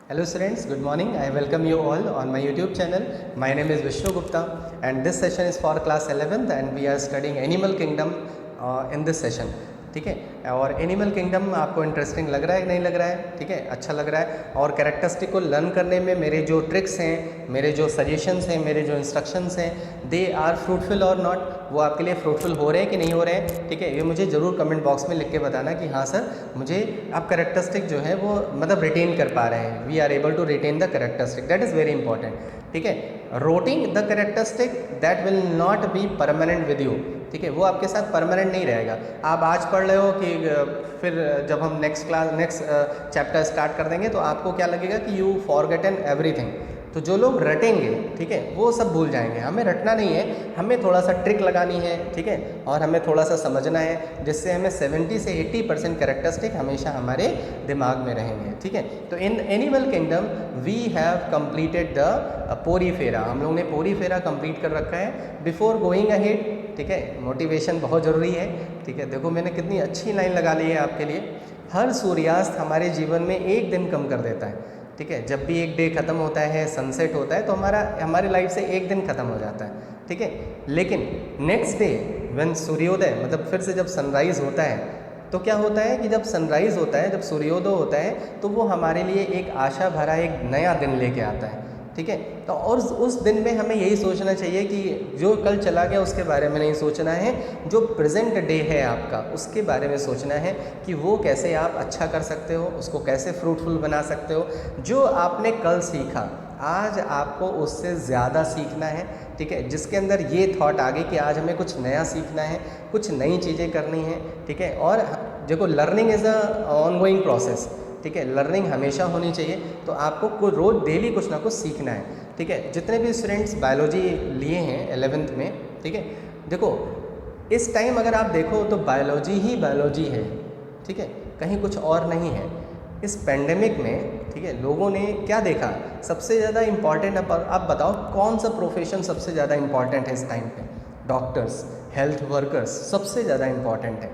Hello students, good morning. I welcome you all on my YouTube channel. My name is Vishnu Gupta and this session is for class 11th and we are studying Animal Kingdom in this session. ठीक है, और animal kingdom आपको interesting लग रहा है कि नहीं लग रहा है? ठीक है, अच्छा लग रहा है। और कैरेक्टरिस्टिक को लर्न करने में मेरे जो ट्रिक्स हैं, मेरे जो सजेशंस हैं, मेरे जो इंस्ट्रक्शंस हैं, दे आर फ्रूटफुल और नॉट, वो आपके लिए फ्रूटफुल हो रहे हैं कि नहीं हो रहे हैं? ठीक है, ये मुझे ज़रूर कमेंट बॉक्स में लिख के बताना कि हाँ सर, मुझे आप कैरेक्टरिस्टिक जो है वो मतलब रिटेन कर पा रहे हैं। We are able to retain the characteristic, that is very important. ठीक है, rotting the characteristic that will not be permanent with you. ठीक है, वो आपके साथ परमानेंट नहीं रहेगा। आप आज पढ़ रहे हो कि फिर जब हम नेक्स्ट चैप्टर स्टार्ट कर देंगे तो आपको क्या लगेगा कि यू फॉरगेटन एवरीथिंग। तो जो लोग रटेंगे, ठीक है, वो सब भूल जाएंगे। हमें रटना नहीं है, हमें थोड़ा सा ट्रिक लगानी है, ठीक है, और हमें थोड़ा सा समझना है, जिससे हमें 70 से 80% कैरेक्टरिस्टिक हमेशा हमारे दिमाग में रहेंगे। ठीक है, तो in animal kingdom we have completed the porifera. हम लोगों ने पोरीफेरा कंप्लीट कर रखा है। बिफोर गोइंग अहेड, ठीक है, मोटिवेशन बहुत ज़रूरी है। ठीक है, देखो मैंने कितनी अच्छी लाइन लगा ली है आपके लिए। हर सूर्यास्त हमारे जीवन में एक दिन कम कर देता है। ठीक है, जब भी एक डे ख़त्म होता है, सनसेट होता है, तो हमारी लाइफ से एक दिन ख़त्म हो जाता है। ठीक है, लेकिन नेक्स्ट डे व्हेन सूर्योदय, मतलब फिर से जब सनराइज़ होता है, तो क्या होता है कि जब सनराइज़ होता है, जब सूर्योदय होता है, तो वो हमारे लिए एक आशा भरा एक नया दिन लेके आता है। ठीक है, तो और उस दिन में हमें यही सोचना चाहिए कि जो कल चला गया उसके बारे में नहीं सोचना है, जो प्रेजेंट डे है आपका उसके बारे में सोचना है कि वो कैसे आप अच्छा कर सकते हो, उसको कैसे फ्रूटफुल बना सकते हो। जो आपने कल सीखा, आज आपको उससे ज़्यादा सीखना है। ठीक है, जिसके अंदर ये थॉट आ गई कि आज हमें कुछ नया सीखना है, कुछ नई चीज़ें करनी है। ठीक है, और देखो learning is a ongoing process. ठीक है, लर्निंग हमेशा होनी चाहिए, तो आपको रोज़ डेली कुछ ना कुछ सीखना है। ठीक है, जितने भी स्टूडेंट्स बायोलॉजी लिए हैं 11th में, ठीक है, देखो इस टाइम अगर आप देखो तो बायोलॉजी ही बायोलॉजी है। ठीक है, कहीं कुछ और नहीं है। इस पेंडेमिक में, ठीक है, लोगों ने क्या देखा, सबसे ज़्यादा इम्पॉर्टेंट, आप बताओ कौन सा प्रोफेशन सबसे ज़्यादा इम्पॉर्टेंट है इस टाइम पे? डॉक्टर्स, हेल्थ वर्कर्स सबसे ज़्यादा इम्पॉर्टेंट है।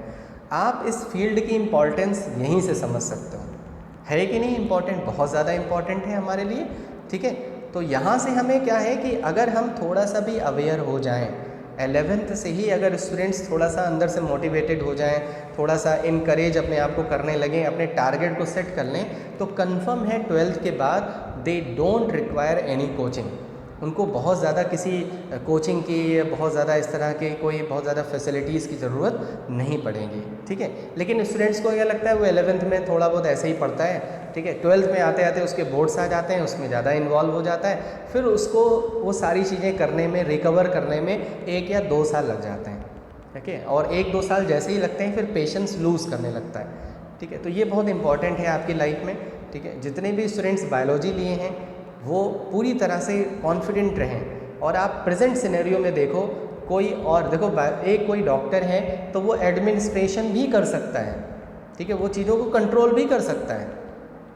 आप इस फील्ड की इम्पॉर्टेंस यहीं से समझ सकते हो, है कि नहीं इम्पॉर्टेंट? बहुत ज़्यादा इम्पॉर्टेंट है हमारे लिए। ठीक है, तो यहाँ से हमें क्या है कि अगर हम थोड़ा सा भी अवेयर हो जाएं, 11th से ही अगर स्टूडेंट्स थोड़ा सा अंदर से मोटिवेटेड हो जाएं, थोड़ा सा इनकरेज अपने आप को करने लगें, अपने टारगेट को सेट कर लें, तो कंफर्म है 12th के बाद they don't require any coaching. उनको बहुत ज़्यादा किसी कोचिंग की, बहुत ज़्यादा इस तरह के कोई बहुत ज़्यादा फैसिलिटीज़ की ज़रूरत नहीं पड़ेगी। ठीक है, लेकिन स्टूडेंट्स को क्या लगता है, वो 11th में थोड़ा बहुत ऐसे ही पढ़ता है। ठीक है, 12th में आते आते उसके बोर्ड्स आ जाते हैं, उसमें ज़्यादा इन्वॉल्व हो जाता है, फिर उसको वो सारी चीज़ें करने में, रिकवर करने में 1 या 2 साल लग जाते हैं। ठीक है, और 1-2 साल जैसे ही लगते हैं फिर पेशेंस लूज़ करने लगता है। ठीक है, तो ये बहुत इंपॉर्टेंट है आपकी लाइफ में। ठीक है, जितने भी स्टूडेंट्स बायोलॉजी लिए हैं वो पूरी तरह से कॉन्फिडेंट रहें। और आप प्रेजेंट सिनेरियो में देखो, कोई और देखो, एक कोई डॉक्टर है तो वो एडमिनिस्ट्रेशन भी कर सकता है। ठीक है, वो चीज़ों को कंट्रोल भी कर सकता है,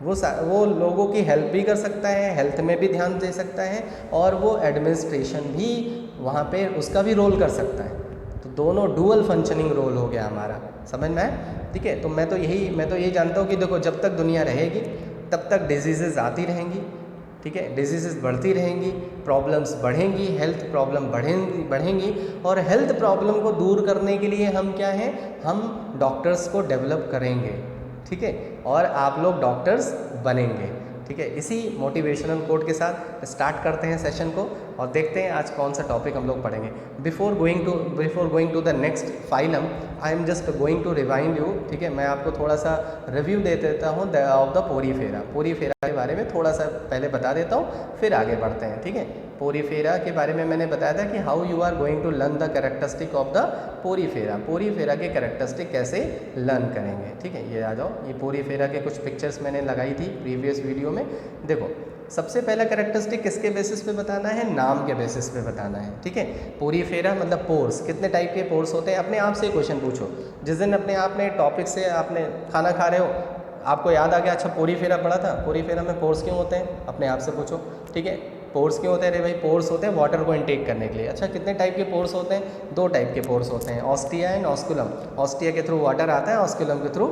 वो लोगों की हेल्प भी कर सकता है, हेल्थ में भी ध्यान दे सकता है, और वो एडमिनिस्ट्रेशन भी वहाँ पे उसका भी रोल कर सकता है। तो दोनों डुअल फंक्शनिंग रोल हो गया हमारा, समझ में आए? ठीक है, तो मैं तो यही जानता हूँ कि देखो जब तक दुनिया रहेगी तब तक डिजीज़ेज़ आती रहेंगी। ठीक है, डिजीज़ेज़ बढ़ती रहेंगी, प्रॉब्लम्स बढ़ेंगी, हेल्थ प्रॉब्लम बढ़ेंगी, और हेल्थ प्रॉब्लम को दूर करने के लिए हम क्या हैं, हम डॉक्टर्स को डेवलप करेंगे। ठीक है, और आप लोग डॉक्टर्स बनेंगे। ठीक है, इसी मोटिवेशनल कोट के साथ स्टार्ट करते हैं सेशन को और देखते हैं आज कौन सा टॉपिक हम लोग पढ़ेंगे। Before going to the next phylum, I am just going to rewind you. ठीक है, मैं आपको थोड़ा सा रिव्यू दे देता हूँ ऑफ द पोरीफेरा के बारे में थोड़ा सा पहले बता देता हूँ, फिर आगे बढ़ते हैं। ठीक है, पोरीफेरा के बारे में मैंने बताया था कि how you are going to learn the characteristic of the porifera के कैरेक्टरिस्टिक कैसे लर्न करेंगे। ठीक है, ये आ जाओ, ये पोरीफेरा के कुछ पिक्चर्स मैंने लगाई थी प्रीवियस वीडियो में। देखो, सबसे पहला कैरेक्टरिस्टिक किसके बेसिस पे बताना है? नाम के बेसिस पे बताना है। ठीक है, पोरीफेरा मतलब पोर्स, कितने टाइप के पोर्स होते हैं? अपने आप से क्वेश्चन पूछो। जिस दिन अपने आप ने टॉपिक से आपने खाना खा रहे हो, आपको याद आ गया, अच्छा पोरीफेरा पढ़ा था, पोरीफेरा में पोर्स क्यों होते हैं, अपने आप से पूछो। ठीक है, पोर्स क्यों होते हैं? अरे भाई, पोर्स होते हैं वाटर को इनटेक करने के लिए। अच्छा, कितने टाइप के पोर्स होते हैं? 2 टाइप के पोर्स होते हैं, ऑस्टिया एंड ऑस्कुलम। ऑस्टिया के थ्रू वाटर आता है, ऑस्कुलम के थ्रू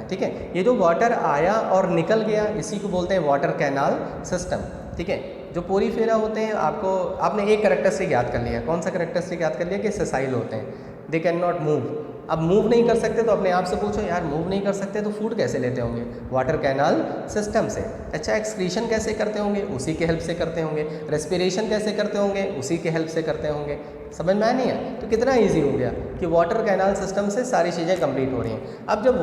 ठीक है। ये जो वाटर आया और निकल गया इसी को बोलते हैं वाटर कैनाल सिस्टम, ठीक है। जो पोरीफेरा होते हैं आपने एक कैरेक्टरिस्टिक याद कर लिया। कौन सा कैरेक्टरिस्टिक याद कर लिया कि सेसाइल होते हैं, दे कैन नॉट मूव। अब मूव नहीं कर सकते तो अपने आप से पूछो यार मूव नहीं कर सकते तो फूड कैसे लेते होंगे? वाटर कैनाल सिस्टम से। अच्छा, एक्सक्रीशन कैसे करते होंगे? उसी के हेल्प से करते होंगे। रेस्पिरेशन कैसे करते होंगे? उसी के हेल्प से करते होंगे। समझ में आया नहीं है? तो कितना ईजी हो गया कि वाटर कैनाल सिस्टम से सारी चीज़ें कंप्लीट हो रही हैं। अब जब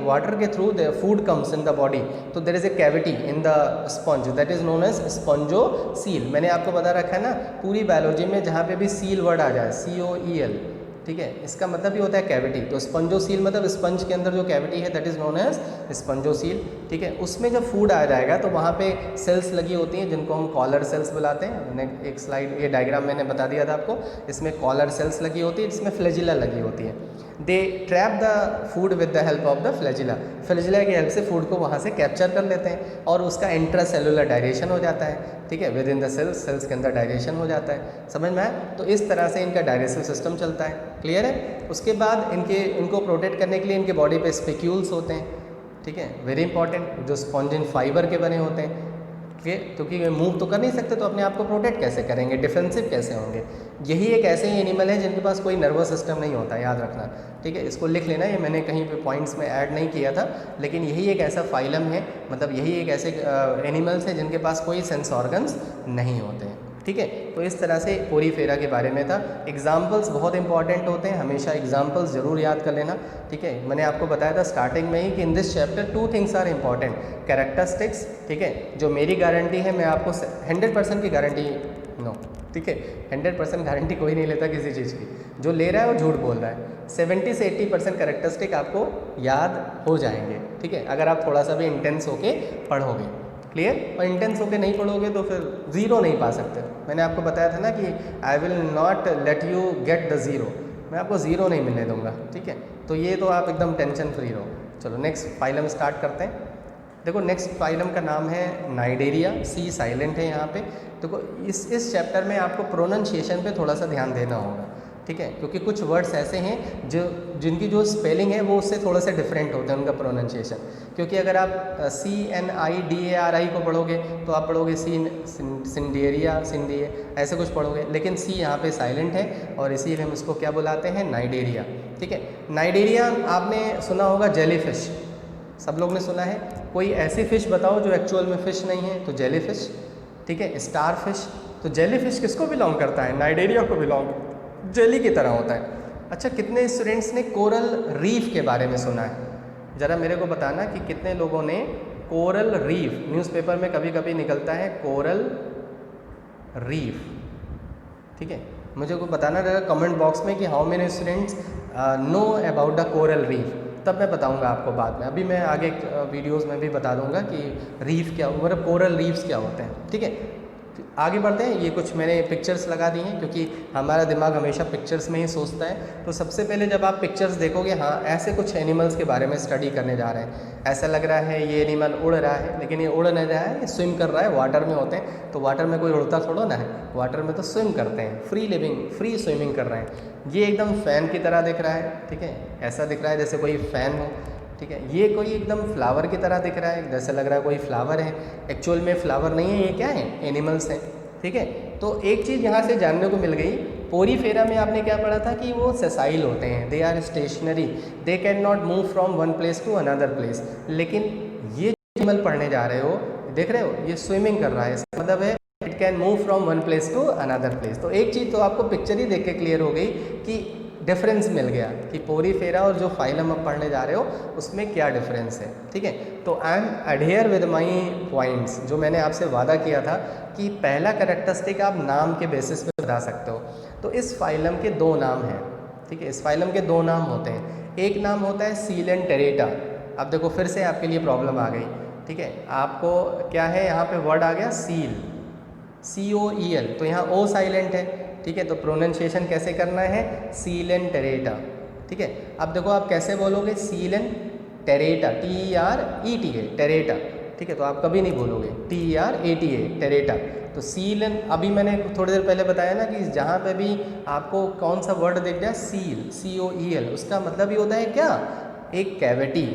वाटर के through the food comes in the body तो there is a cavity in the sponge that is known as spongocoel. मैंने आपको बता रखा है ना पूरी बायोलॉजी में जहाँ पे भी सील वर्ड आ जाए COEL, ठीक है, इसका मतलब ये होता है कैविटी। तो स्पंजोसील मतलब स्पंज के अंदर जो कैविटी है that is known as spongocoel, ठीक है। उसमें जब फूड आ जाएगा तो वहाँ पे सेल्स लगी होती हैं जिनको हम कॉलर सेल्स बुलाते हैं। मैंने एक स्लाइड ये डायग्राम मैंने बता दिया था आपको, इसमें कॉलर सेल्स लगी होती है, जिसमें फ्लैजिला लगी होती है। They trap the food with the help of the flagella. Flagella की हेल्प से फूड को वहाँ से कैप्चर कर लेते हैं और उसका इंट्रा सेलुलर डायरेशन हो जाता है, ठीक है। विद इन द सेल्स के अंदर डायरेशन हो जाता है। समझ में आया? तो इस तरह से इनका डाइजेस्टिव सिस्टम चलता है। क्लियर है? उसके बाद इनको प्रोटेक्ट करने के लिए इनके बॉडी पे स्पेक्यूल्स होते हैं, ठीक है, वेरी इंपॉर्टेंट, जो स्पॉन्जिन फाइबर के बने होते हैं, ठीक है। क्योंकि मूव तो कर नहीं सकते तो अपने आप को प्रोटेक्ट कैसे करेंगे, डिफेंसिव कैसे होंगे? यही एक ऐसे ही एनिमल है जिनके पास कोई नर्वस सिस्टम नहीं होता, याद रखना, ठीक है। इसको लिख लेना, ये मैंने कहीं पे पॉइंट्स में ऐड नहीं किया था, लेकिन यही एक ऐसा फाइलम है, मतलब यही एक ऐसे एनिमल्स हैं जिनके पास कोई सेंस ऑर्गन्स नहीं होते हैं, ठीक है। तो इस तरह से पोरीफेरा के बारे में था। एग्जाम्पल्स बहुत इंपॉर्टेंट होते हैं, हमेशा एग्जाम्पल्स ज़रूर याद कर लेना, ठीक है। मैंने आपको बताया था स्टार्टिंग में ही कि in this chapter 2 things are important, characteristics, ठीक है। जो मेरी गारंटी है मैं आपको 100% की गारंटी नो, ठीक है, 100% गारंटी कोई नहीं लेता किसी चीज़ की। जो ले रहा है वो झूठ बोल रहा है। 70 से 80% कैरेक्टरिस्टिक आपको याद हो जाएंगे, ठीक है, अगर आप थोड़ा सा भी इंटेंस होके पढ़ोगे। क्लियर? और इंटेंस होके नहीं पढ़ोगे तो फिर ज़ीरो नहीं पा सकते। मैंने आपको बताया था ना कि I will not let you get the zero, मैं आपको ज़ीरो नहीं मिलने दूंगा, ठीक है। तो ये तो आप एकदम टेंशन फ्री रहो। चलो नेक्स्ट फाइलम स्टार्ट करते हैं। देखो नेक्स्ट फाइलम का नाम है नाइडेरिया, सी साइलेंट है यहाँ पे। देखो इस चैप्टर में आपको प्रोनाउंसिएशन पे थोड़ा सा ध्यान देना होगा, ठीक है, क्योंकि कुछ वर्ड्स ऐसे हैं जिनकी जो स्पेलिंग है वो उससे थोड़ा सा डिफरेंट होता है उनका प्रोनाउंसिएशन। क्योंकि अगर आप CNIDARI को पढ़ोगे तो आप पढ़ोगे सिंडिए ऐसे कुछ पढ़ोगे, लेकिन सी यहाँ पे साइलेंट है और इसीलिए हम इसको क्या बुलाते हैं, नाइडेरिया, ठीक है। नाइडेरिया आपने सुना होगा जेलीफिश, सब लोग ने सुना है। कोई ऐसी फ़िश बताओ जो एक्चुअल में फ़िश नहीं है, तो जेलीफिश, ठीक है। स्टार फिश, तो जेलीफिश किसको बिलोंग करता है? नाइडेरिया को बिलोंग, जेली की तरह होता है। अच्छा, कितने स्टूडेंट्स ने कोरल रीफ के बारे में सुना है? ज़रा मेरे को बताना कि कितने लोगों ने कोरल रीफ, न्यूज़पेपर में कभी कभी निकलता है कोरल रीफ, ठीक है, मुझे को बताना रहेगा कमेंट बॉक्स में कि how many students know about the coral reef. तब मैं बताऊंगा आपको बाद में, अभी मैं आगे वीडियोस में भी बता दूंगा कि रीफ क्या, मतलब कोरल रीफ्स क्या होते हैं, ठीक है। आगे बढ़ते हैं। ये कुछ मैंने पिक्चर्स लगा दी हैं क्योंकि हमारा दिमाग हमेशा पिक्चर्स में ही सोचता है। तो सबसे पहले जब आप पिक्चर्स देखोगे, हाँ ऐसे कुछ एनिमल्स के बारे में स्टडी करने जा रहे हैं, ऐसा लग रहा है ये एनिमल उड़ रहा है, लेकिन ये उड़ नहीं रहा है, ये स्विम कर रहा है, वाटर में होते हैं। तो वाटर में कोई उड़ता थोड़ा ना है, वाटर में तो स्विम करते हैं, फ्री लिविंग, फ्री स्विमिंग कर रहे हैं। ये एकदम फ़ैन की तरह दिख रहा है, ठीक है, ऐसा दिख रहा है जैसे कोई फ़ैन हो, ठीक है। ये कोई एकदम फ्लावर की तरह दिख रहा है, जैसे लग रहा है कोई फ्लावर है, एक्चुअल में फ्लावर नहीं है, ये क्या है, एनिमल्स हैं, ठीक है। तो एक चीज़ यहाँ से जानने को मिल गई, पोरीफेरा में आपने क्या पढ़ा था कि वो सेसाइल होते हैं, they are stationary, they can not move from one place to another place. लेकिन ये जो एनिमल पढ़ने जा रहे हो, देख रहे हो, ये स्विमिंग कर रहा है, इसका मतलब है it can move from one place to another place. तो एक चीज़ तो आपको पिक्चर ही देख के क्लियर हो गई कि डिफरेंस मिल गया कि पोरीफेरा और जो फाइलम आप पढ़ने जा रहे हो उसमें क्या डिफरेंस है, ठीक है। तो I am adhere with my points, जो मैंने आपसे वादा किया था कि पहला कैरेक्टरिस्टिक आप नाम के बेसिस पे बता सकते हो। तो इस फाइलम के दो नाम हैं, ठीक है, इस फाइलम के दो नाम होते हैं। एक नाम होता है सीलेंटेरेटा। अब देखो फिर से आपके लिए प्रॉब्लम आ गई, ठीक है, आपको क्या है, यहाँ पे वर्ड आ गया सील, COEL, तो यहाँ O साइलेंट है, ठीक है। तो प्रोनाउंसिएशन कैसे करना है, सीलेंटेरेटा, ठीक है। अब देखो आप कैसे बोलोगे, सीलेंटेरेटा, TERETA, टेरेटा, ठीक है। तो आप कभी नहीं बोलोगे TERATA, टेरेटा। तो सीलन, अभी मैंने थोड़ी देर पहले बताया ना कि जहाँ पे भी आपको कौन सा वर्ड दिख जाए, सील, COEL, उसका मतलब ये होता है क्या, एक कैविटी,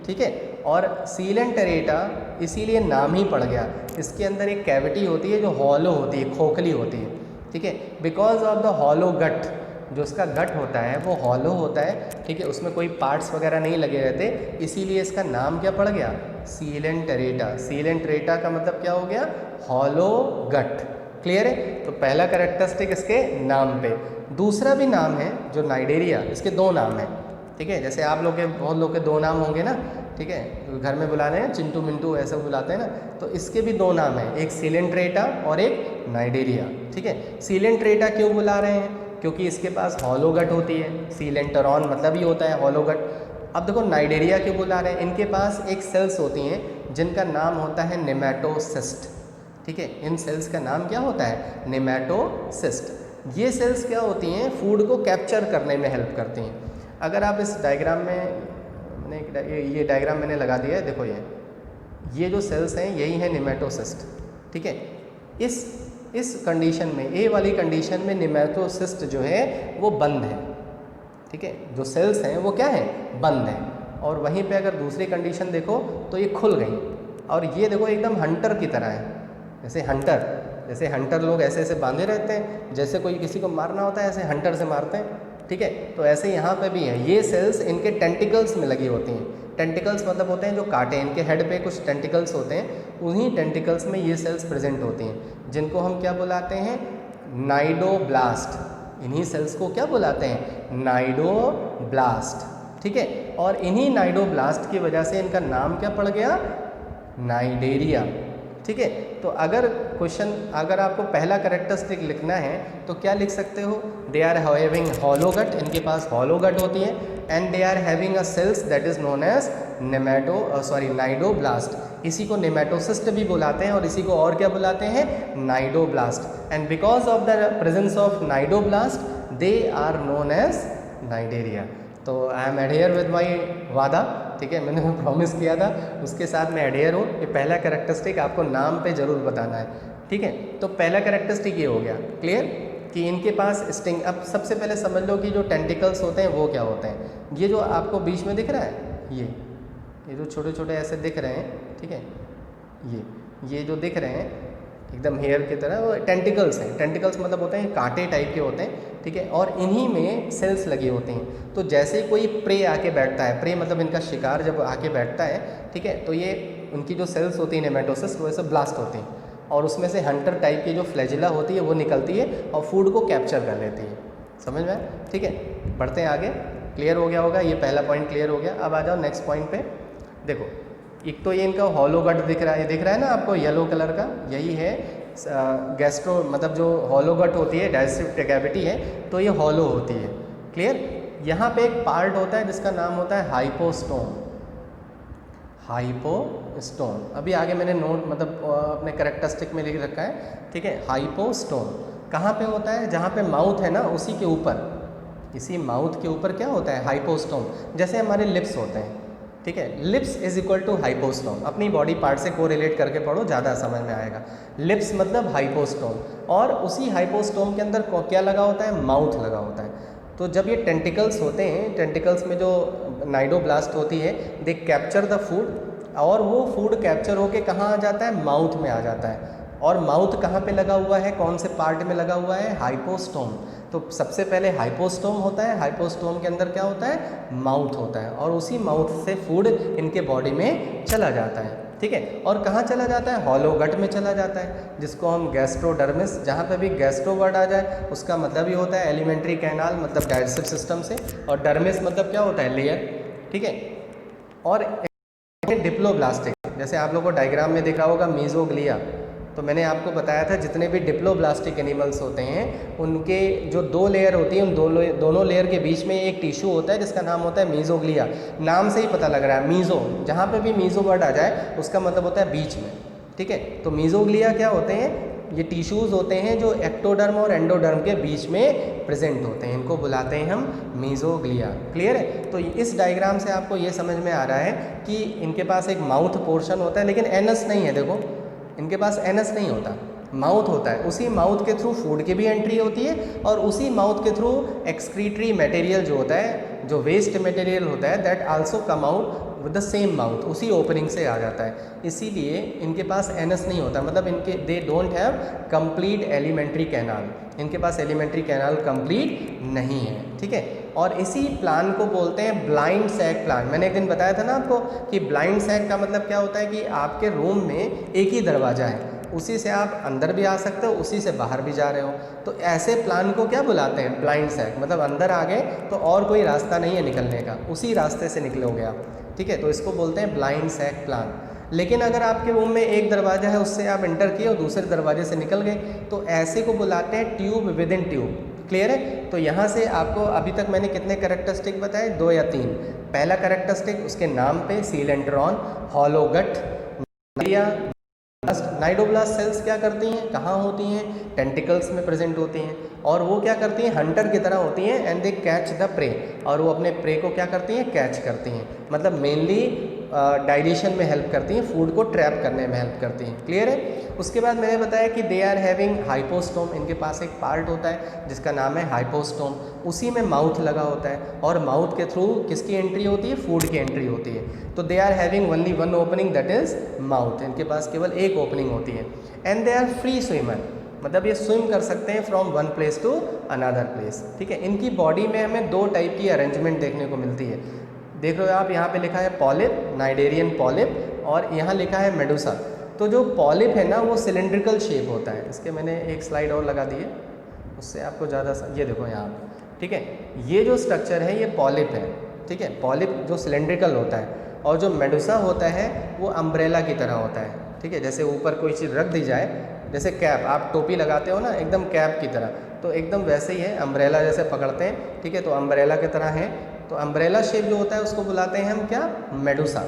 ठीक है। और सीलेंटरेटा इसीलिए नाम ही पड़ गया, इसके अंदर एक कैविटी होती है जो हॉलो होती है, खोखली होती है, ठीक है। बिकॉज ऑफ द हॉलो गट, जो इसका गट होता है वो हॉलो होता है, ठीक है, उसमें कोई पार्ट्स वगैरह नहीं लगे रहते, इसीलिए इसका नाम क्या पड़ गया, सीलेंटरेटा। सीलेंटरेटा का मतलब क्या हो गया, हॉलो गट। क्लियर है। तो पहला कैरेक्टरिस्टिक इसके नाम पे। दूसरा भी नाम है जो नाइडेरिया, इसके दो नाम हैं, ठीक है। जैसे आप लोग के बहुत लोग के दो नाम होंगे ना, ठीक है, तो घर में बुलाने हैं चिंटू मिंटू ऐसे बुलाते हैं ना, तो इसके भी दो नाम हैं, एक सीलेंट्रेटा और एक नाइडेरिया, ठीक है। सीलेंट्रेटा क्यों बुला रहे हैं, क्योंकि इसके पास हॉलो गट होती है, सीलेंटरॉन मतलब ही होता है हॉलो गट। अब देखो नाइडेरिया क्यों बुला रहे हैं, इनके पास एक सेल्स होती हैं जिनका नाम होता है नेमेटोसिस्ट, ठीक है। इन सेल्स का नाम क्या होता है, नेमेटोसिस्ट। ये सेल्स क्या होती हैं, फूड को कैप्चर करने में हेल्प करती हैं। अगर आप इस डायग्राम में, ये डायग्राम मैंने लगा दिया है, देखो ये जो सेल्स हैं यही है नेमेटोसिस्ट, ठीक है। इस कंडीशन में, ए वाली कंडीशन में नेमेटोसिस्ट जो है वो बंद है, ठीक है। जो सेल्स हैं वो क्या है, बंद है। और वहीं पे अगर दूसरी कंडीशन देखो तो ये खुल गई, और ये देखो एकदम हंटर की तरह है, जैसे हंटर लोग ऐसे ऐसे बांधे रहते हैं, जैसे कोई किसी को मारना होता है ऐसे हंटर से मारते हैं, ठीक है। तो ऐसे यहाँ पे भी है, ये सेल्स इनके टेंटिकल्स में लगी होती हैं। टेंटिकल्स मतलब होते हैं जो कांटे, इनके हेड पे कुछ टेंटिकल्स होते हैं, उन्हीं टेंटिकल्स में ये सेल्स प्रेजेंट होती हैं, जिनको हम क्या बुलाते हैं, नाइडोब्लास्ट। इन्हीं सेल्स को क्या बुलाते हैं, नाइडोब्लास्ट, ठीक है। और इन्हीं नाइडोब्लास्ट की वजह से इनका नाम क्या पड़ गया, नाइडेरिया, ठीक है। तो अगर आपको पहला कैरेक्टरिस्टिक लिखना है तो क्या लिख सकते हो, they are having hollow gut, इनके पास हॉलो गट होती है, and they are having a cells that is known as cnidoblast. इसी को नेमेटोसिस्ट भी बुलाते हैं और इसी को और क्या बुलाते हैं, cnidoblast. And because of the presence of cnidoblast they are known as cnidaria. तो I am adhere with my वादा, ठीक है, मैंने प्रॉमिस किया था उसके साथ मैं एडहेयर हूँ। ये पहला कैरेक्टरिस्टिक आपको नाम पे ज़रूर बताना है, ठीक है। तो पहला कैरेक्टरिस्टिक ये हो गया क्लियर कि इनके पास स्टिंग। अब सबसे पहले समझ लो कि जो टेंटिकल्स होते हैं वो क्या होते हैं। ये जो आपको बीच में दिख रहा है, ये जो छोटे छोटे ऐसे दिख रहे हैं, ठीक है, ये जो दिख रहे हैं एकदम हेयर की तरह, वो टेंटिकल्स हैं। टेंटिकल्स मतलब होते हैं कांटे टाइप के होते हैं, ठीक है, और इन्हीं में सेल्स लगी होती हैं। तो जैसे ही कोई प्रे आके बैठता है, प्रे मतलब इनका शिकार जब आके बैठता है, ठीक है, तो ये उनकी जो सेल्स होती हैं नेमेटोसिस्ट, वो ऐसे ब्लास्ट होती हैं और उसमें से हंटर टाइप की जो फ्लैजिला होती है वो निकलती है और फूड को कैप्चर कर लेती है। समझ में आया, ठीक है। बढ़ते हैं आगे, क्लियर हो गया होगा, ये पहला पॉइंट क्लियर हो गया। अब आ जाओ नेक्स्ट पॉइंट पे। देखो एक तो ये इनका हॉलो गट दिख रहा है, ये दिख रहा है ना आपको येलो कलर का, यही है गैस्ट्रो, मतलब जो हॉलो गट होती है, डाइजेस्टिव कैविटी है, तो ये हॉलो होती है। क्लियर। यहाँ पे एक पार्ट होता है जिसका नाम होता है हाइपोस्टोम। हाइपोस्टोम अभी आगे मैंने नोट मतलब अपने कैरेक्टरिस्टिक में लिख रखा है, ठीक है। हाइपोस्टोम कहाँ पे होता है, जहाँ पे माउथ है ना उसी के ऊपर, इसी माउथ के ऊपर क्या होता है, हाइपोस्टोम। जैसे हमारे लिप्स होते हैं, ठीक है, lips is equal to hypostome. अपनी बॉडी पार्ट से कोरिलेट करके पढ़ो, ज़्यादा समझ में आएगा। लिप्स मतलब हाइपोस्टोम, और उसी हाइपोस्टोम के अंदर क्या लगा होता है, माउथ लगा होता है। तो जब ये टेंटिकल्स होते हैं, टेंटिकल्स में जो नाइडोब्लास्ट होती है, दे कैप्चर द फूड, और वो फूड कैप्चर होके कहाँ आ जाता है, माउथ में आ जाता है। और माउथ कहाँ पे लगा हुआ है, कौन से पार्ट में लगा हुआ है, हाइपोस्टोम। तो सबसे पहले हाइपोस्टोम होता है, हाइपोस्टोम के अंदर क्या होता है, माउथ होता है, और उसी माउथ से फूड इनके बॉडी में चला जाता है, ठीक है। और कहाँ चला जाता है, हॉलो गट में चला जाता है, जिसको हम गैस्ट्रोडर्मिस, जहाँ पे भी गैस्ट्रो वर्ड आ जाए उसका मतलब ही होता है एलिमेंट्री कैनाल, मतलब डाइजेस्टिव सिस्टम से, और डर्मिस मतलब क्या होता है, लेयर, ठीक है। और डिप्लोब्लास्टिक, जैसे आप लोगों को डायग्राम में दिखा होगा मीजोग्लिया, तो मैंने आपको बताया था जितने भी डिप्लोब्लास्टिक एनिमल्स होते हैं उनके जो दो लेयर होती है, उन दोनों लेयर के बीच में एक टिश्यू होता है जिसका नाम होता है मीजोग्लिया। नाम से ही पता लग रहा है, मीजो, जहाँ पे भी मीजो वर्ड आ जाए उसका मतलब होता है बीच में, ठीक है। तो मीजोग्लिया क्या होते हैं, ये टिश्यूज़ होते हैं जो एक्टोडर्म और एंडोडर्म के बीच में प्रेजेंट होते हैं, इनको बुलाते हैं हम मीजोग्लिया। क्लियर है। तो इस डायग्राम से आपको ये समझ में आ रहा है कि इनके पास एक माउथ पोर्शन होता है, लेकिन एनस नहीं है। देखो इनके पास एनस नहीं होता, माउथ होता है। उसी माउथ के थ्रू फूड की भी एंट्री होती है, और उसी माउथ के थ्रू एक्सक्रीटरी मटेरियल जो होता है जो वेस्ट मटेरियल होता है that also come out with the same mouth, उसी ओपनिंग से आ जाता है, इसीलिए इनके पास एनस नहीं होता, मतलब इनके they don't have complete alimentary canal, इनके पास एलिमेंट्री कैनाल कंप्लीट नहीं है, ठीक है। और इसी प्लान को बोलते हैं ब्लाइंड सैक प्लान। मैंने एक दिन बताया था ना आपको कि ब्लाइंड सैक का मतलब क्या होता है कि आपके रूम में एक ही दरवाज़ा है, उसी से आप अंदर भी आ सकते हो, उसी से बाहर भी जा रहे हो, तो ऐसे प्लान को क्या बुलाते हैं, ब्लाइंड सैक, मतलब अंदर आ गए तो और कोई रास्ता नहीं है निकलने का, उसी रास्ते से निकलोगे आप, ठीक है, तो इसको बोलते हैं ब्लाइंड सैक प्लान। लेकिन अगर आपके रूम में एक दरवाज़ा है, उससे आप एंटर किए और दूसरे दरवाजे से निकल गए, तो ऐसे को बुलाते हैं tube with in tube. Clear है? तो यहाँ से आपको अभी तक मैंने कितने कैरेक्टरिस्टिक बताए, 2 या 3। पहला कैरेक्टरिस्टिक उसके नाम पे, सीलेंट्रॉन, हॉलोगट, नाइडोब्लास्ट सेल्स क्या करती हैं, कहाँ होती हैं, टेंटिकल्स में प्रेजेंट होती हैं, और वो क्या करती हैं, हंटर की तरह होती हैं, and they catch the prey, और वो अपने प्रे को क्या करती हैं, कैच करती हैं, मतलब मेनली डाइजेशन में हेल्प करती हैं, फूड को ट्रैप करने में हेल्प करती हैं। क्लियर है? उसके बाद मैंने बताया कि दे आर हैविंग हाइपोस्टोम, इनके पास एक पार्ट होता है जिसका नाम है हाइपोस्टोम, उसी में माउथ लगा होता है, और माउथ के थ्रू किसकी एंट्री होती है, फूड की एंट्री होती है। तो they are having only one opening, that is mouth, इनके पास केवल एक ओपनिंग होती है। And they are free swimmer, मतलब ये स्विम कर सकते हैं from one place to another place, ठीक है। इनकी बॉडी में हमें 2 टाइप की अरेंजमेंट देखने को मिलती है। देख रहे हो आप, यहाँ पे लिखा है पॉलिप, नाइडेरियन पॉलिप, और यहाँ लिखा है मेडुसा। तो जो पॉलिप है ना वो सिलेंड्रिकल शेप होता है, इसके मैंने एक स्लाइड और लगा दी है, उससे आपको ज़्यादा ये देखो यहाँ पे, ठीक है, ये जो स्ट्रक्चर है ये पॉलिप है, ठीक है, पॉलिप जो सिलेंड्रिकल होता है, और जो मेडुसा होता है वो अम्ब्रेला की तरह होता है, ठीक है, जैसे ऊपर कोई चीज़ रख दी जाए, जैसे कैप, आप टोपी लगाते हो ना एकदम कैप की तरह, तो एकदम वैसे ही है, अम्ब्रेला जैसे पकड़ते हैं, ठीक है, तो अम्ब्रेला की तरह है। तो अम्ब्रेला शेप जो होता है उसको बुलाते हैं हम क्या, मेडुसा,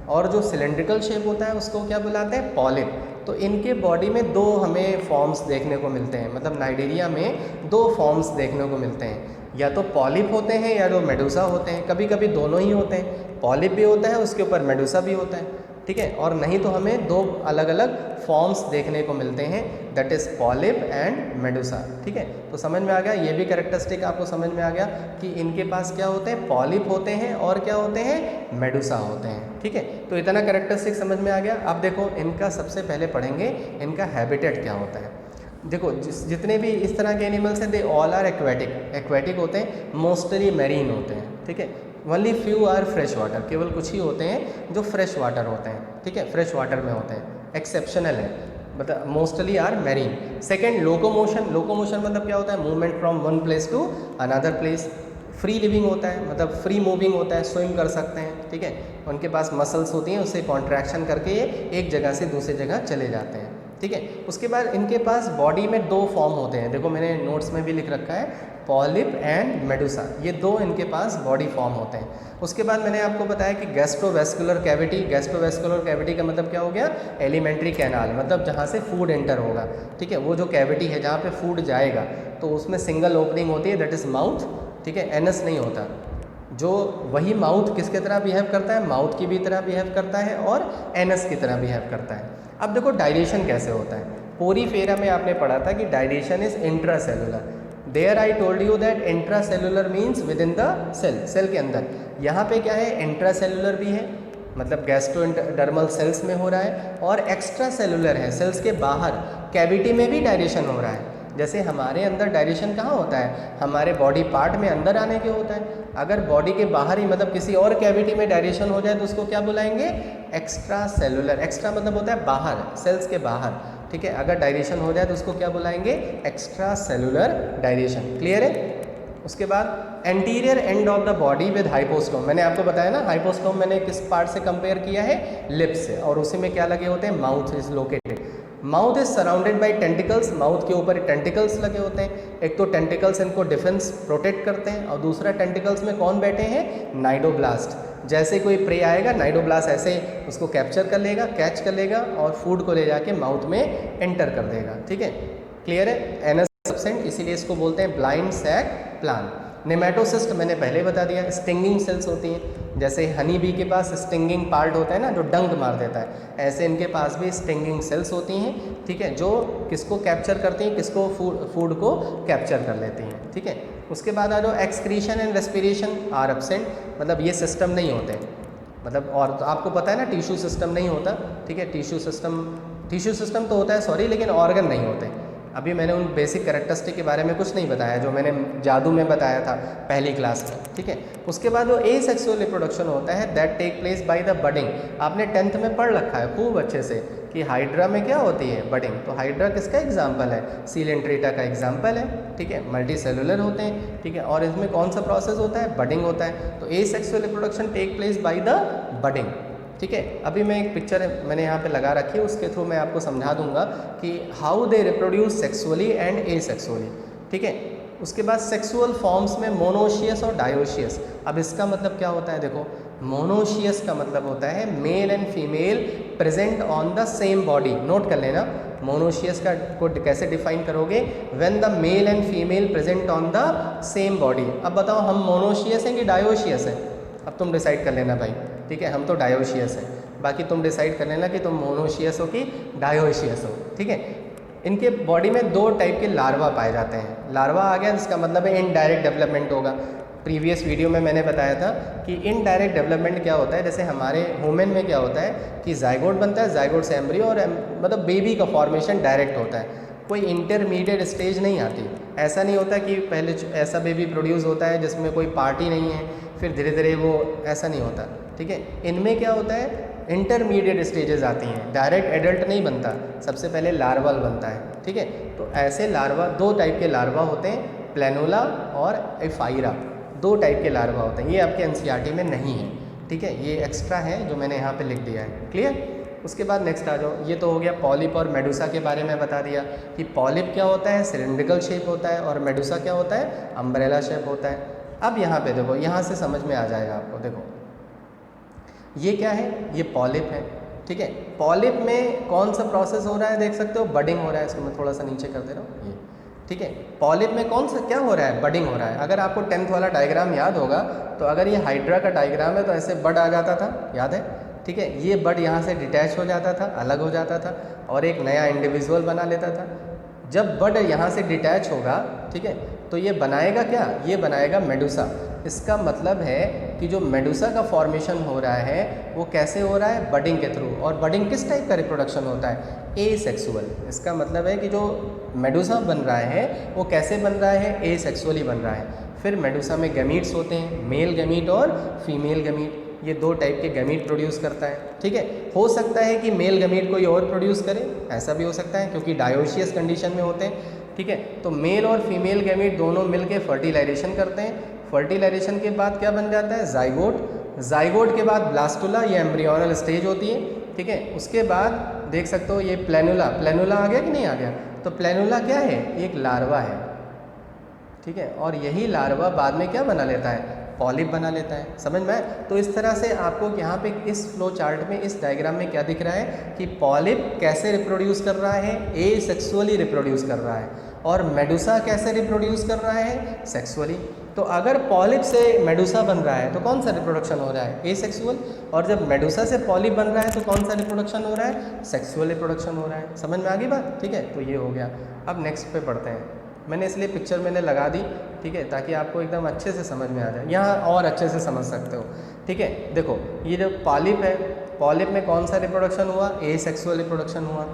और जो सिलेंड्रिकल शेप होता है उसको क्या बुलाते हैं, पॉलिप। तो इनके बॉडी में 2 हमें फॉर्म्स देखने को मिलते हैं, मतलब नाइडेरिया में 2 फॉर्म्स देखने को मिलते हैं, या तो पॉलिप होते हैं या जो मेडुसा होते हैं, कभी कभी दोनों ही होते हैं, पॉलिप भी होता है उसके ऊपर मेडुसा भी होता है, ठीक है, और नहीं तो हमें 2 अलग अलग फॉर्म्स देखने को मिलते हैं, that is polyp and Medusa, ठीक है। तो समझ में आ गया, ये भी कैरेक्टरिस्टिक आपको समझ में आ गया कि इनके पास क्या होते हैं, पॉलिप होते हैं और क्या होते हैं, मेडुसा होते हैं, ठीक है। तो इतना कैरेक्टरिस्टिक समझ में आ गया। अब देखो इनका सबसे पहले पढ़ेंगे इनका हैबिटेट क्या होता है। देखो जितने भी इस तरह के एनिमल्स हैं दे ऑल आर एक्वेटिक होते हैं, मोस्टली मैरीन होते हैं, ठीक है। Only few are fresh water, केवल कुछ ही होते हैं जो फ्रेश वाटर होते हैं, ठीक है, फ्रेश वाटर में होते हैं, एक्सेप्शनल है, मतलब mostly are marine. Second, locomotion मतलब क्या होता है, movement from one place to another place. Free living होता है, मतलब फ्री मूविंग होता है, स्विम कर सकते हैं, ठीक है, उनके पास मसल्स होती हैं, उससे कॉन्ट्रैक्शन करके ये एक जगह से दूसरी जगह चले जाते हैं, ठीक है। उसके बाद इनके पास बॉडी में 2 फॉर्म होते हैं, देखो मैंने नोट्स में भी लिख रखा है, पॉलिप एंड मेडुसा, ये 2 इनके पास बॉडी फॉर्म होते हैं। उसके बाद मैंने आपको बताया कि गैस्ट्रोवेस्कुलर कैविटी का मतलब क्या हो गया, एलिमेंट्री कैनाल, मतलब जहाँ से फूड एंटर होगा, ठीक है, वो जो कैविटी है जहाँ पे फूड जाएगा तो उसमें सिंगल ओपनिंग होती है, दैट इज़ माउथ, ठीक है, एनस नहीं होता। जो वही माउथ किसके तरह बिहेव करता है, माउथ की भी तरह बिहेव करता है और एनस की तरह बिहेव करता है। अब देखो डाइजेशन कैसे होता है, पोरीफेरा में आपने पढ़ा था कि digestion is intracellular. There I told you that intracellular means within the cell, cell के अंदर। यहाँ पे क्या है, इंट्रासेलुलर भी है, मतलब गैस्ट्रोडर्मल सेल्स में हो रहा है, और एक्स्ट्रा सेलुलर है, सेल्स के बाहर कैविटी में भी डाइजेशन हो रहा है। जैसे हमारे अंदर डाइजेशन कहाँ होता है, हमारे बॉडी पार्ट में अंदर आने के होता है। अगर बॉडी के बाहर ही मतलब किसी और कैविटी में डाइजेशन हो जाए तो उसको क्या बुलाएंगे, एक्स्ट्रा सेलुलर। एक्स्ट्रा मतलब होता है बाहर, सेल्स के बाहर, ठीक है। अगर डाइजेशन हो जाए तो उसको क्या बुलाएंगे, एक्स्ट्रा सेलुलर डाइजेशन। क्लियर है? उसके बाद anterior end of the body with hypostome, मैंने आपको बताया ना, हाइपोस्टोम मैंने किस पार्ट से कंपेयर किया है, लिप्स से, और उसी में क्या लगे होते हैं, mouth is located. Mouth is surrounded by tentacles, mouth के ऊपर टेंटिकल्स लगे होते हैं। एक तो टेंटिकल्स इनको डिफेंस प्रोटेक्ट करते हैं, और दूसरा टेंटिकल्स में कौन बैठे हैं, नाइडोब्लास्ट। जैसे कोई प्रे आएगा, नाइडोब्लास्ट ऐसे उसको कैप्चर कर लेगा, कैच कर लेगा, और फूड को ले जाके माउथ में एंटर कर देगा, ठीक है। क्लियर है? एनस एब्सेंट, इसीलिए इसको बोलते हैं ब्लाइंड सैक प्लान। नेमेटोसिस्ट मैंने पहले बता दिया, स्टिंगिंग सेल्स होती हैं, जैसे हनी बी के पास स्टिंगिंग पार्ट होता है ना, जो डंक मार देता है, ऐसे इनके पास भी स्टिंगिंग सेल्स होती हैं, ठीक है, जो किसको कैप्चर करती हैं, किसको फूड को कैप्चर कर लेती हैं, ठीक है। उसके बाद आ जाओ excretion and respiration are absent, मतलब ये सिस्टम नहीं होते, मतलब और तो आपको पता है ना टिश्यू सिस्टम नहीं होता, ठीक है, टिश्यू सिस्टम तो होता है सॉरी, लेकिन ऑर्गन नहीं होते। अभी मैंने उन बेसिक कैरेक्टरिस्टिक के बारे में कुछ नहीं बताया जो मैंने जादू में बताया था पहली क्लास में, ठीक है। उसके बाद वो एसेक्सुअल रिप्रोडक्शन होता है that take place by the budding. आपने 10th में पढ़ रखा है खूब अच्छे से कि हाइड्रा में क्या होती है, बडिंग। तो हाइड्रा किसका एग्जाम्पल है, सीलेंट्रेटा का एग्जाम्पल है, ठीक है, मल्टी सेलुलर होते हैं, ठीक है, और इसमें कौन सा प्रोसेस होता है, बडिंग होता है। तो asexual reproduction take place by the budding, ठीक है। अभी मैं एक पिक्चर मैंने यहाँ पे लगा रखी है, उसके थ्रू मैं आपको समझा दूंगा कि how they reproduce sexually and asexually, ठीक है। उसके बाद सेक्सुअल फॉर्म्स में मोनोशियस और डायोशियस। अब इसका मतलब क्या होता है, देखो मोनोशियस का मतलब होता है male and female present on the same body. Note कर लेना, मोनोशियस का को कैसे डिफाइन करोगे, when the male and female present on the same body. अब बताओ हम मोनोशियस हैं कि डायोशियस हैं, अब तुम डिसाइड कर लेना भाई, ठीक है। हम तो डायोशियस हैं, बाकी तुम डिसाइड कर लेना कि तुम मोनोशियस हो कि डायोशियस हो, ठीक है। इनके बॉडी में 2 टाइप के लार्वा पाए जाते हैं। लार्वा आ गया जिसका मतलब है इनडायरेक्ट डेवलपमेंट होगा। प्रीवियस वीडियो में मैंने बताया था कि इनडायरेक्ट डेवलपमेंट क्या होता है, जैसे हमारे ह्यूमन में क्या होता है कि जाइगोट बनता है, जाइगोट से एम्ब्रियो, और मतलब बेबी का फॉर्मेशन डायरेक्ट होता है, कोई इंटरमीडिएट स्टेज नहीं आती। ऐसा नहीं होता कि पहले ऐसा बेबी प्रोड्यूस होता है जिसमें कोई पार्ट ही नहीं है, फिर धीरे धीरे वो, ऐसा नहीं होता, ठीक है। इनमें क्या होता है, इंटरमीडिएट स्टेजेस आती हैं, डायरेक्ट एडल्ट नहीं बनता, सबसे पहले लार्वल बनता है, ठीक है। तो ऐसे लार्वा 2 टाइप के लार्वा होते हैं, प्लेनुला और एफाइरा, 2 टाइप के लार्वा होते हैं। ये आपके एनसीईआरटी में नहीं है, ठीक है, ये एक्स्ट्रा है जो मैंने यहाँ पे लिख दिया है, क्लियर। उसके बाद नेक्स्ट आ जाओ, ये तो हो गया पॉलिप और मेडुसा के बारे में बता दिया कि पॉलिप क्या होता है, सिलिंड्रिकल शेप होता है, और मेडुसा क्या होता है, अम्ब्रेला शेप होता है। अब यहाँ पे देखो, यहाँ से समझ में आ जाएगा आपको, देखो ये क्या है, ये पॉलिप है, ठीक है। पॉलिप में कौन सा प्रोसेस हो रहा है, देख सकते हो, बडिंग हो रहा है। इसको मैं थोड़ा सा नीचे कर दे रहा हूँ, ये ठीक है। पॉलिप में कौन सा क्या हो रहा है, बडिंग हो रहा है। अगर आपको 10th वाला डायग्राम याद होगा तो अगर ये हाइड्रा का डायग्राम है तो ऐसे बड आ जाता था, याद है, ठीक है। ये बड यहाँ से डिटैच हो जाता था, अलग हो जाता था, और एक नया इंडिविजुअल बना लेता था। जब बड यहाँ से डिटैच होगा, ठीक है, तो ये बनाएगा क्या, ये बनाएगा मेडुसा। इसका मतलब है कि जो मेडुसा का फॉर्मेशन हो रहा है वो कैसे हो रहा है, बडिंग के थ्रू। और बडिंग किस टाइप का रिप्रोडक्शन होता है, एसेक्सुअल। इसका मतलब है कि जो मेडुसा बन रहा है वो कैसे बन रहा है, एसेक्सुअली बन रहा है। फिर मेडुसा में गैमीट्स होते हैं, मेल गैमीट और फीमेल गैमीट, ये 2 टाइप के गैमीट प्रोड्यूस करता है, ठीक है। हो सकता है कि मेल गैमीट कोई और प्रोड्यूस करे, ऐसा भी हो सकता है क्योंकि डायोशियस कंडीशन में होते हैं, ठीक है। तो मेल और फीमेल गैमीट दोनों मिलके फर्टिलाइजेशन करते हैं। फर्टिलाइजेशन के बाद क्या बन जाता है, जाइगोट। जाइगोट के बाद ब्लास्टुला, ये एम्ब्रियोनल स्टेज होती है, ठीक है। उसके बाद देख सकते हो ये प्लेनुला, प्लेनुला आ गया कि नहीं आ गया। तो प्लेनुला क्या है, एक लार्वा है, ठीक है। और यही लार्वा बाद में क्या बना लेता है, पॉलिप बना लेता है, समझ में आए। तो इस तरह से आपको यहाँ पे इस फ्लो चार्ट में, इस डायग्राम में क्या दिख रहा है कि पॉलिप कैसे रिप्रोड्यूस कर रहा है, एसेक्सुअली रिप्रोड्यूस कर रहा है, और मेडुसा कैसे रिप्रोड्यूस कर रहा है, सेक्सुअली। तो अगर पॉलिप से मेडुसा बन रहा है तो कौन सा रिप्रोडक्शन हो रहा है, एसेक्सुअल। और जब मेडुसा से पॉलिप बन रहा है तो कौन सा रिप्रोडक्शन हो रहा है, सेक्सुअल रिप्रोडक्शन हो रहा है। समझ में आ गई बात, ठीक है। तो ये हो गया। अब नेक्स्ट पे पढ़ते हैं। मैंने इसलिए पिक्चर मैंने लगा दी, ठीक है, ताकि आपको एकदम अच्छे से समझ में आ जाए, यहाँ और अच्छे से समझ सकते हो, ठीक है। देखो ये जो पॉलिप है, पॉलिप में कौन सा रिप्रोडक्शन हुआ, एसेक्सुअल रिप्रोडक्शन हुआ।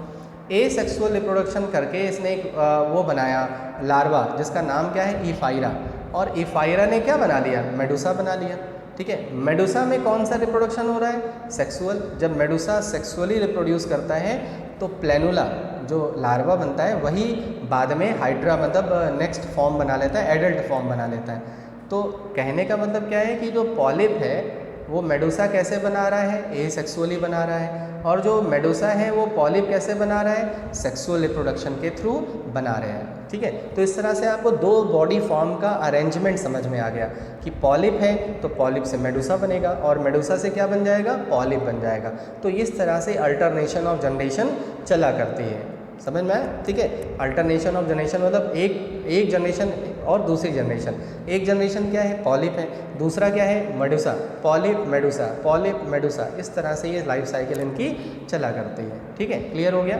एसेक्सुअल रिप्रोडक्शन करके इसने एक वो बनाया लार्वा, जिसका नाम क्या है, ईफाइरा। और ईफाइरा ने क्या बना लिया, मेडुसा बना लिया, ठीक है। मेडुसा में कौन सा रिप्रोडक्शन हो रहा है, सेक्सुअल। जब मेडुसा सेक्सुअली रिप्रोड्यूस करता है तो प्लेनुला जो लार्वा बनता है वही बाद में हाइड्रा मतलब नेक्स्ट फॉर्म बना लेता है, एडल्ट फॉर्म बना लेता है। तो कहने का मतलब क्या है कि जो पॉलिप है वो मेडुसा कैसे बना रहा है, एसेक्सुअली बना रहा है, और जो मेडुसा है वो पॉलिप कैसे बना रहा है, सेक्सुअल रिप्रोडक्शन के थ्रू बना रहे हैं, ठीक है। तो इस तरह से आपको 2 बॉडी फॉर्म का अरेंजमेंट समझ में आ गया कि पॉलिप है तो पॉलिप से मेडुसा बनेगा, और मेडुसा से क्या बन जाएगा, पॉलिप बन जाएगा। तो इस तरह से अल्टरनेशन ऑफ जनरेशन चला करती है, समझ में आया, ठीक है। अल्टरनेशन ऑफ जनरेशन मतलब एक जनरेशन और दूसरी जनरेशन। एक जनरेशन क्या है, पॉलिप है, दूसरा क्या है, Medusa, polyp Medusa, polyp Medusa. इस तरह से ये लाइफ साइकिल इनकी चला करती है, ठीक है। क्लियर हो गया।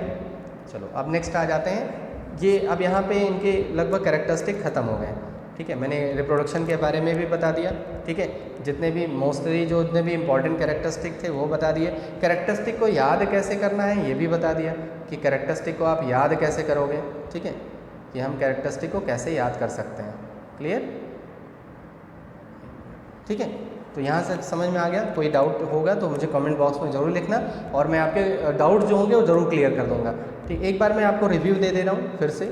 चलो अब नेक्स्ट आ जाते हैं। ये अब यहाँ पे इनके लगभग कैरेक्टरिस्टिक ख़त्म हो गए। ठीक है, मैंने रिप्रोडक्शन के बारे में भी बता दिया। ठीक है, जितने भी मोस्टली जो जितने भी इंपॉर्टेंट कैरेक्टरिस्टिक थे वो बता दिए। कैरेक्टरिस्टिक को याद कैसे करना है ये भी बता दिया कि कैरेक्टरिस्टिक को आप याद कैसे करोगे। ठीक है, कि हम कैरेक्टरिस्टिक को कैसे याद कर सकते हैं। क्लियर? ठीक है, तो यहाँ से समझ में आ गया? कोई डाउट होगा तो मुझे कमेंट बॉक्स में ज़रूर लिखना और मैं आपके डाउट जो होंगे वो ज़रूर क्लियर कर दूँगा। ठीक, एक बार मैं आपको रिव्यू दे रहा हूँ फिर से।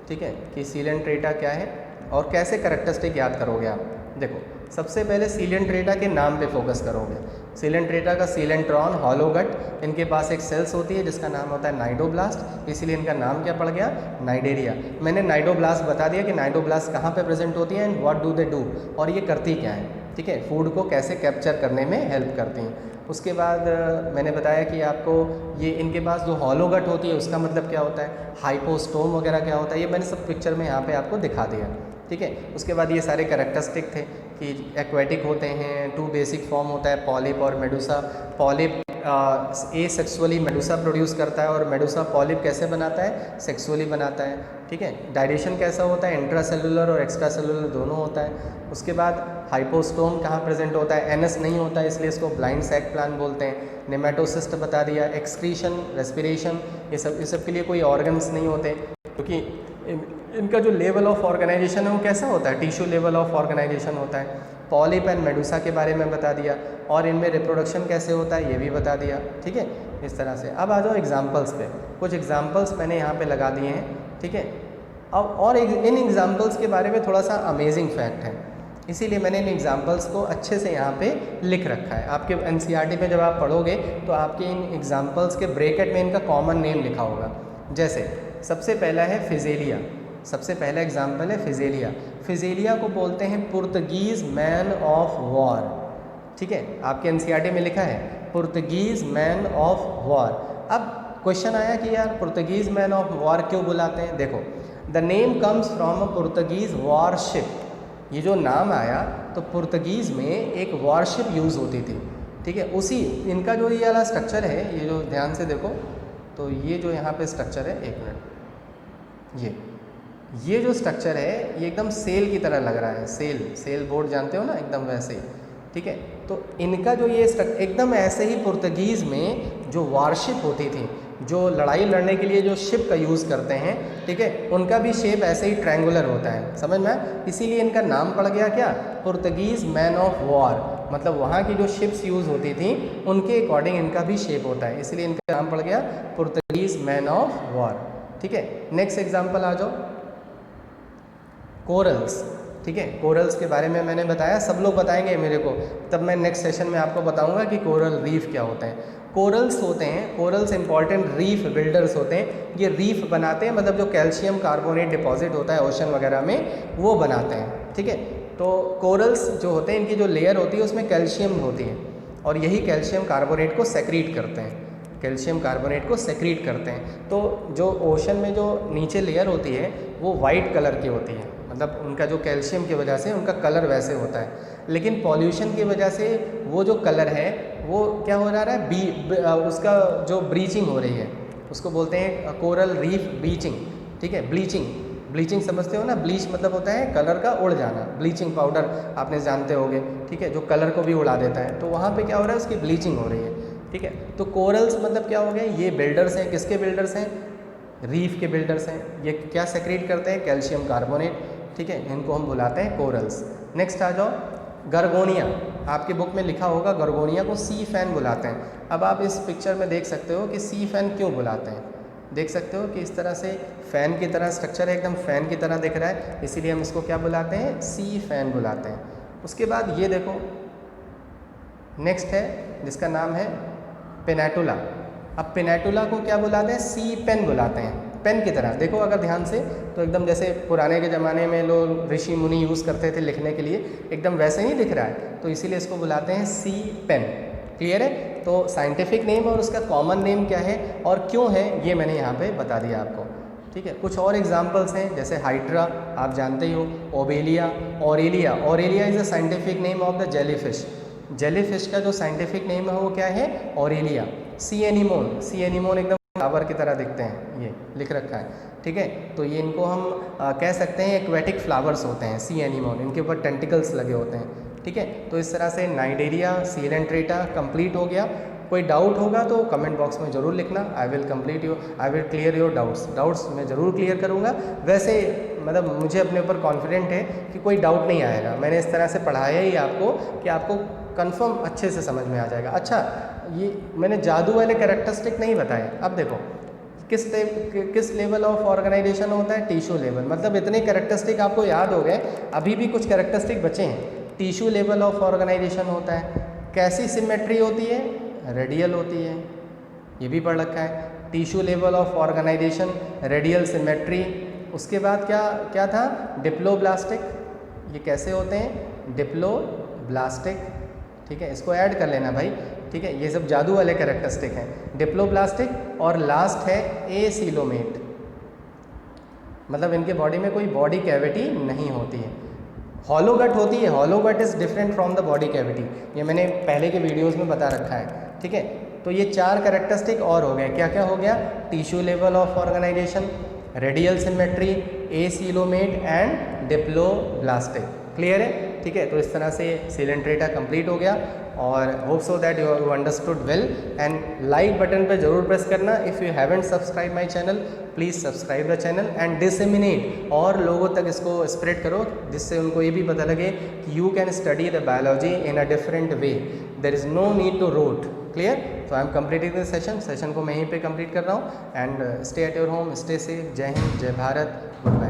ठीक है, कि सीलियन ट्रेटा क्या है और कैसे कैरेक्टरिस्टिक याद करोगे आप। देखो, सबसे पहले सीलियन ट्रेटा के नाम पे फोकस करोगे। सीलियन ट्रेटा का सीलेंट्रॉन, हॉलोगट, इनके पास एक सेल्स होती है जिसका नाम होता है नाइडोब्लास्ट, इसीलिए इनका नाम क्या पड़ गया? नाइडेरिया। मैंने नाइडोब्लास्ट बता दिया कि नाइडोब्लास्ट कहाँ पे प्रेजेंट होती है and what do they do, और ये करती क्या है। ठीक है, फूड को कैसे कैप्चर करने में हेल्प करती हैं। उसके बाद मैंने बताया कि आपको ये इनके पास जो हॉलोगट होती है उसका मतलब क्या होता है, हाइपोस्टोम वगैरह क्या होता है, ये मैंने सब पिक्चर में यहाँ पे आपको दिखा दिया। ठीक है, उसके बाद ये सारे कैरेक्टरिस्टिक थे कि एक्वेटिक होते हैं, 2 बेसिक फॉर्म होता है, पॉलिप और मेडुसा। पॉलिप ए सेक्सुअली मेडुसा प्रोड्यूस करता है और मेडुसा पॉलिप कैसे बनाता है? सेक्सुअली बनाता है। ठीक है, डायरेशन कैसा होता है? इंट्रासेलुलर और एक्स्ट्रा सेलुलर दोनों होता है। उसके बाद हाइपोस्टोम कहाँ प्रेजेंट होता है? एनस नहीं होता है, इसलिए इसको ब्लाइंड सैक प्लांट बोलते हैं। नेमेटोसिस्ट बता दिया। एक्सक्रीशन, रेस्पिरेशन, ये सब के लिए कोई ऑर्गन्स नहीं होते, क्योंकि इनका जो लेवल ऑफ ऑर्गेनाइजेशन है वो कैसा होता है? टिश्यू लेवल ऑफ ऑर्गेनाइजेशन होता है। पॉलिप एंड मेडुसा के बारे में बता दिया और इनमें रिप्रोडक्शन कैसे होता है ये भी बता दिया। ठीक है, इस तरह से। अब आ जाओ एग्जाम्पल्स पे। कुछ एग्जाम्पल्स मैंने यहाँ पे लगा दिए हैं। ठीक है, अब और इन एग्जाम्पल्स के बारे में थोड़ा सा अमेजिंग फैक्ट है, इसीलिए मैंने इन एग्जाम्पल्स को अच्छे से यहाँ पे लिख रखा है। आपके एनसीईआरटी में जब आप पढ़ोगे तो आपके इन एग्जाम्पल्स के ब्रैकेट में इनका कॉमन नेम लिखा होगा। जैसे सबसे पहला है फिजेलिया, सबसे पहला एग्जाम्पल है फिजेलिया। फिजेलिया को बोलते हैं पुर्तगीज़ मैन ऑफ वॉर। ठीक है, आपके एनसीईआरटी में लिखा है पुर्तगीज़ मैन ऑफ वॉर। अब क्वेश्चन आया कि यार पुर्तगीज़ मैन ऑफ वॉर क्यों बुलाते हैं? देखो, the name comes from a Portuguese worship. ये जो नाम आया तो पुर्तगीज़ में एक वॉरशिप यूज़ होती थी। ठीक है, उसी इनका जो ये वाला स्ट्रक्चर है, ये जो ध्यान से देखो तो ये जो यहाँ पे स्ट्रक्चर है, एक मिनट, ये जो स्ट्रक्चर है ये एकदम सेल की तरह लग रहा है। सेल बोर्ड जानते हो ना, एकदम वैसे ही। ठीक है, तो इनका जो ये स्ट्रक्चर एकदम ऐसे ही पुर्तगीज़ में जो वॉरशिप होती थी, जो लड़ाई लड़ने के लिए जो शिप का यूज़ करते हैं, ठीक है, उनका भी शेप ऐसे ही ट्रायंगुलर होता है। समझ में? इसीलिए इनका नाम पड़ गया क्या? Portuguese man of war. मतलब वहाँ की जो शिप्स यूज़ होती थी उनके अकॉर्डिंग इनका भी शेप होता है, इसलिए इनका नाम पड़ गया पुर्तगीज़ मैन ऑफ वॉर। ठीक है, नेक्स्ट एग्जाम्पल आ जाओ, कोरल्स। ठीक है, कोरल्स के बारे में मैंने बताया, सब लोग बताएंगे मेरे को, तब मैं नेक्स्ट सेशन में आपको बताऊंगा कि कोरल रीफ क्या होते हैं। कोरल्स होते हैं, कोरल्स इंपॉर्टेंट रीफ बिल्डर्स होते हैं। ये रीफ बनाते हैं, मतलब जो कैल्शियम कार्बोनेट डिपॉजिट होता है ओशन वगैरह में वो बनाते हैं। ठीक है, तो कोरल्स जो होते हैं इनकी जो लेयर होती है उसमें कैल्शियम होती है और यही कैल्शियम कार्बोनेट को सेक्रीट करते हैं, कैल्शियम कार्बोनेट को सेक्रीट करते हैं। तो जो ओशन में जो नीचे लेयर होती है वो वाइट कलर की होती है, मतलब उनका जो कैल्शियम की वजह से उनका कलर वैसे होता है। लेकिन पॉल्यूशन की वजह से वो जो कलर है वो क्या हो जा रहा है, उसका जो ब्लीचिंग हो रही है उसको बोलते हैं कोरल रीफ ब्लीचिंग। ठीक है, ब्लीचिंग समझते हो ना? ब्लीच मतलब होता है कलर का उड़ जाना, ब्लीचिंग पाउडर आपने जानते होंगे। ठीक है, जो कलर को भी उड़ा देता है, तो वहाँ पे क्या हो रहा है, उसकी ब्लीचिंग हो रही है। ठीक है, तो कोरल्स मतलब क्या हो गए, ये बिल्डर्स हैं। किसके बिल्डर्स हैं? रीफ के बिल्डर्स हैं। ये क्या सेक्रेट करते हैं? Calcium carbonate. ठीक है, इनको हम बुलाते हैं कोरल्स। नेक्स्ट आ जाओ, गर्गोनिया। आपके बुक में लिखा होगा गर्गोनिया को सी फैन बुलाते हैं। अब आप इस पिक्चर में देख सकते हो कि सी फैन क्यों बुलाते हैं। देख सकते हो कि इस तरह से फ़ैन की तरह स्ट्रक्चर है, एकदम फ़ैन की तरह दिख रहा है, इसीलिए हम इसको क्या बुलाते हैं? सी फैन बुलाते हैं। उसके बाद ये देखो, नेक्स्ट है जिसका नाम है पेनाटुला। अब पेनाटुला को क्या बुलाते हैं? सी पेन बुलाते हैं, पेन की तरह। देखो अगर ध्यान से तो एकदम जैसे पुराने के ज़माने में लोग ऋषि मुनि यूज़ करते थे लिखने के लिए, एकदम वैसे नहीं दिख रहा है, तो इसीलिए इसको बुलाते हैं सी पेन। क्लियर है? तो साइंटिफिक नेम और उसका कॉमन नेम क्या है और क्यों है ये मैंने यहाँ पे बता दिया आपको। ठीक है, कुछ और एग्जांपल्स हैं जैसे हाइड्रा, आप जानते ही हो, Obelia, Aurelia. Aurelia is a scientific name of the jellyfish. Jellyfish का जो साइंटिफिक नेम है वो क्या है? ऑरेलिया। सी एनीमोन, सी एनीमोन एकदम फ्लावर की तरह दिखते हैं, ये लिख रखा है, ठीक है। तो ये इनको हम कह सकते हैं एक्वेटिक फ्लावर्स होते हैं, सी एनीमोन, इनके ऊपर टेंटिकल्स लगे होते हैं, ठीक है। तो इस तरह से नाइडेरिया सीलेंट्रेटा कंप्लीट हो गया। कोई डाउट होगा तो कमेंट बॉक्स में ज़रूर लिखना, I will clear your doubts मैं ज़रूर क्लियर करूँगा। वैसे मतलब मुझे अपने ऊपर कॉन्फिडेंट है कि कोई डाउट नहीं आएगा, मैंने इस तरह से पढ़ाया ही आपको कि आपको कंफर्म अच्छे से समझ में आ जाएगा। अच्छा, ये मैंने जादू वाले कैरेक्टरिस्टिक नहीं बताए। अब देखो किस लेवल ऑफ ऑर्गेनाइजेशन होता है, टिश्यू लेवल, मतलब इतने कैरेक्टरिस्टिक आपको याद हो गए, अभी भी कुछ कैरेक्टरिस्टिक बचे हैं। टिश्यू लेवल ऑफ ऑर्गेनाइजेशन होता है, कैसी सिमेट्री होती है, रेडियल होती है, ये भी पढ़ रखा है। Tissue level of organisation, radial symmetry. उसके बाद क्या था, डिप्लोब्लास्टिक, ये कैसे होते हैं, डिप्लोब्लास्टिक, ठीक है, इसको ऐड कर लेना भाई, ठीक है। ये सब जादू वाले कैरेक्टरिस्टिक हैं, डिप्लोब्लास्टिक। और लास्ट है एसीलोमेट, मतलब इनके बॉडी में कोई बॉडी कैविटी नहीं होती है। हॉलोगट होती है, hollow gut is different from the body cavity, ये मैंने पहले के वीडियोस में बता रखा है, ठीक है। तो ये 4 कैरेक्टरिस्टिक और हो गए, क्या क्या हो गया, tissue level of organisation, radial symmetry, acoelomate and diploblastic. Clear है, ठीक है। तो इस तरह से सीलेंट्रेटा कंप्लीट हो गया, और hope so that you understood well. And like button पे जरूर प्रेस करना। If you haven't subscribe my channel, please subscribe the channel and disseminate, और लोगों तक इसको स्प्रेड करो, जिससे उनको ये भी पता लगे कि you can study the biology in a different way, there is no need to rote. Clear. तो I am completing this session को मैं यहीं पे कंप्लीट कर रहा हूँ। And stay at your home, stay safe. जय हिंद, जय भारत, गुड बाय।